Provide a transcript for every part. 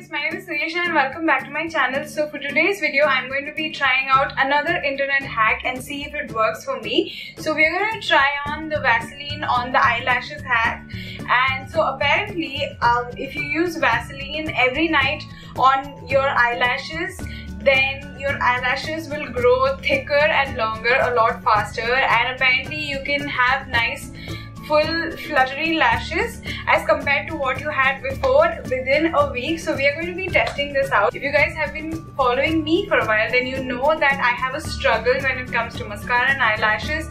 guys, my name is Nisha and welcome back to my channel. So for today's video, I'm going to be trying out another internet hack and see if it works for me. So we're going to try on the Vaseline on the eyelashes hack. And so apparently, if you use Vaseline every night on your eyelashes, then your eyelashes will grow thicker and longer a lot faster, and apparently you can have nice full fluttery lashes as compared to what you had before within a week. So we are going to be testing this out. If you guys have been following me for a while, then you know that I have a struggle when it comes to mascara and eyelashes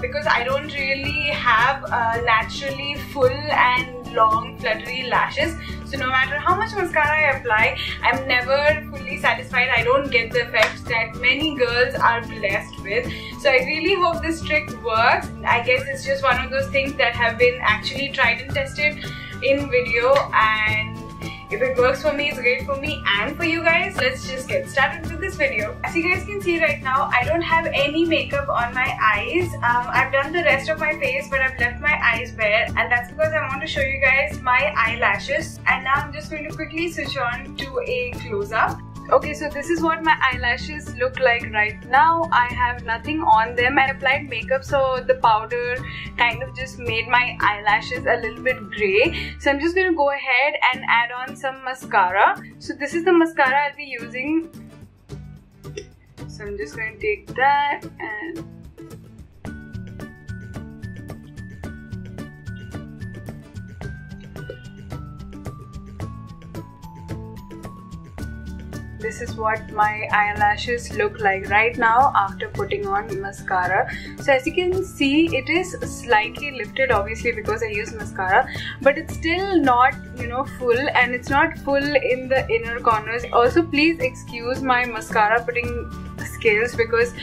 because I don't really have naturally full and long fluttery lashes. So no matter how much mascara I apply, I'm never fully satisfied. I don't get the effects that many girls are blessed with. So I really hope this trick works. I guess it's just one of those things that have been actually tried and tested in video, and if it works for me, it's great for me and for you guys. Let's just get started with this video. As you guys can see right now, I don't have any makeup on my eyes. I've done the rest of my face, but I've left my eyes bare, and that's because I want to show you guys my eyelashes. And now I'm just going to quickly switch on to a close-up. Okay, so this is what my eyelashes look like right now. I have nothing on them. I applied makeup, so the powder kind of just made my eyelashes a little bit grey. So I'm just going to go ahead and add on some mascara. So this is the mascara I'll be using. So I'm just going to take that and this is what my eyelashes look like right now after putting on mascara. So as you can see, it is slightly lifted, obviously because I use mascara, but it's still not, full, and it's not full in the inner corners. Also, please excuse my mascara putting skills because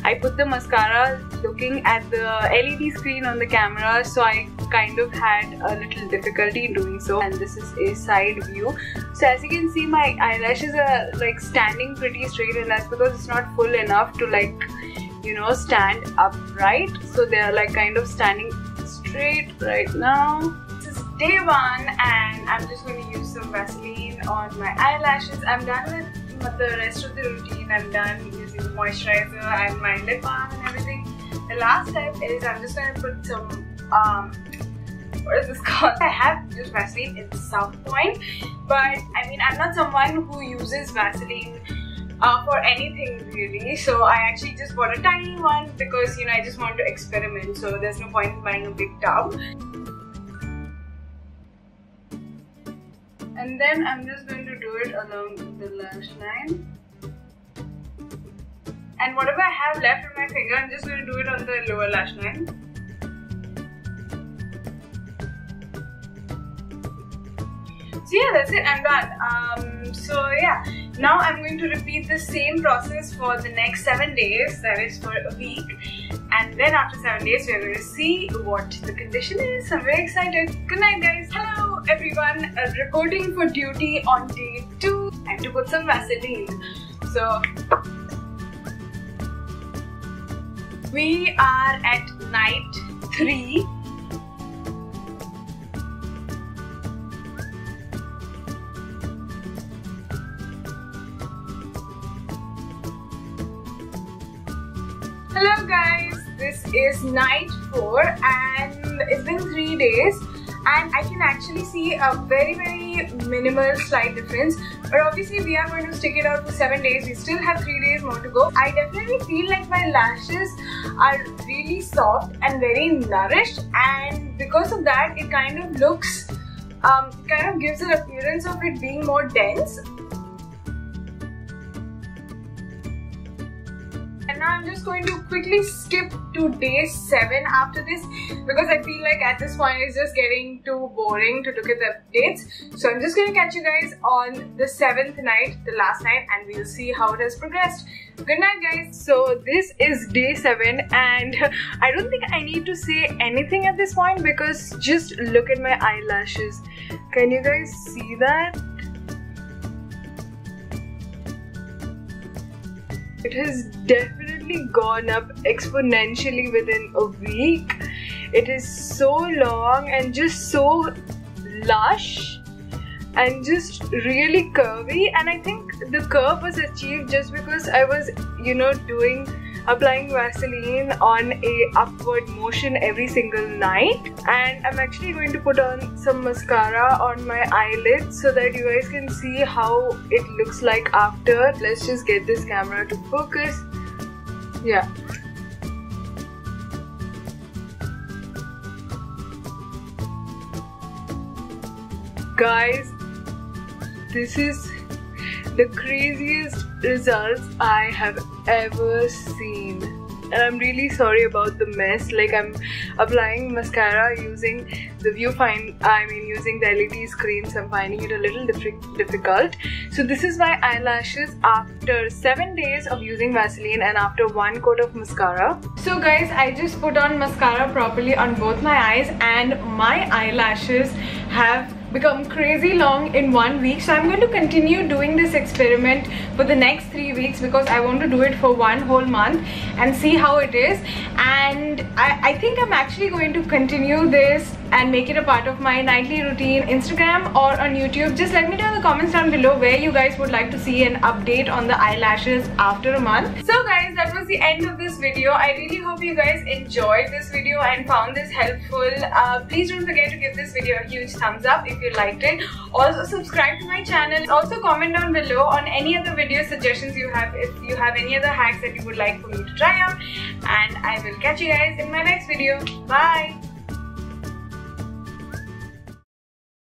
I put the mascara looking at the LED screen on the camera, so I kind of had a little difficulty in doing so. And this is a side view. So as you can see, my eyelashes are like standing pretty straight, and that's because it's not full enough to stand upright. So they are like kind of standing straight right now. This is day one, and I'm just going to use some Vaseline on my eyelashes. I'm done with the rest of the routine. I'm done using moisturizer and my lip balm and everything. The last step is I'm just going to put some what is this called? I have used Vaseline at some point, but I mean, I'm not someone who uses Vaseline for anything really. So I actually just bought a tiny one because I just want to experiment. So there's no point in buying a big tub. And then I'm just going to do it along the lash line. And whatever I have left on my finger, I'm just going to do it on the lower lash line. So yeah, that's it, I'm done. So yeah, now I'm going to repeat the same process for the next 7 days, that is for a week. And then after 7 days, we're going to see what the condition is. I'm very excited. Good night, guys. Hello, everyone. Reporting for duty on day 2. Time to put some Vaseline. So we are at night 3. Hello guys, this is night 4 and it's been 3 days, and I can actually see a very minimal slight difference, but obviously we are going to stick it out for 7 days. We still have 3 days more to go. I definitely feel like my lashes are really soft and very nourished, and because of that it kind of looks, kind of gives an appearance of it being more dense. And now I'm just going to quickly skip to day 7 after this because I feel like at this point it's just getting too boring to look at the updates. So I'm just going to catch you guys on the 7th night, the last night, and we'll see how it has progressed. Good night, guys. So this is day 7, and I don't think I need to say anything at this point because just look at my eyelashes. Can you guys see that? It has definitely gone up exponentially within a week. It is so long and just so lush. and just really curvy, and I think the curve was achieved just because I was, you know, applying Vaseline on a upward motion every single night. And I'm actually going to put on some mascara on my eyelids so that you guys can see how it looks like after. Let's just get this camera to focus. Yeah. Guys, this is the craziest results I have ever seen, and I'm really sorry about the mess. Like, I'm applying mascara using the using the LED screen, so I'm finding it a little difficult. So this is my eyelashes after 7 days of using Vaseline and after 1 coat of mascara. So guys, I just put on mascara properly on both my eyes, and my eyelashes have become crazy long in 1 week. So I'm going to continue doing this experiment for the next 3 weeks because I want to do it for 1 whole month and see how it is. And I think I'm actually going to continue this and make it a part of my nightly routine, Instagram or on YouTube. Just let me know in the comments down below where you guys would like to see an update on the eyelashes after a month. So guys, that was the end of this video. I really hope you guys enjoyed this video and found this helpful. Please don't forget to give this video a huge thumbs up if you liked it. Also subscribe to my channel. Also comment down below on any other video suggestions you have, if you have any other hacks that you would like for me to try out. And I will catch you guys in my next video. Bye!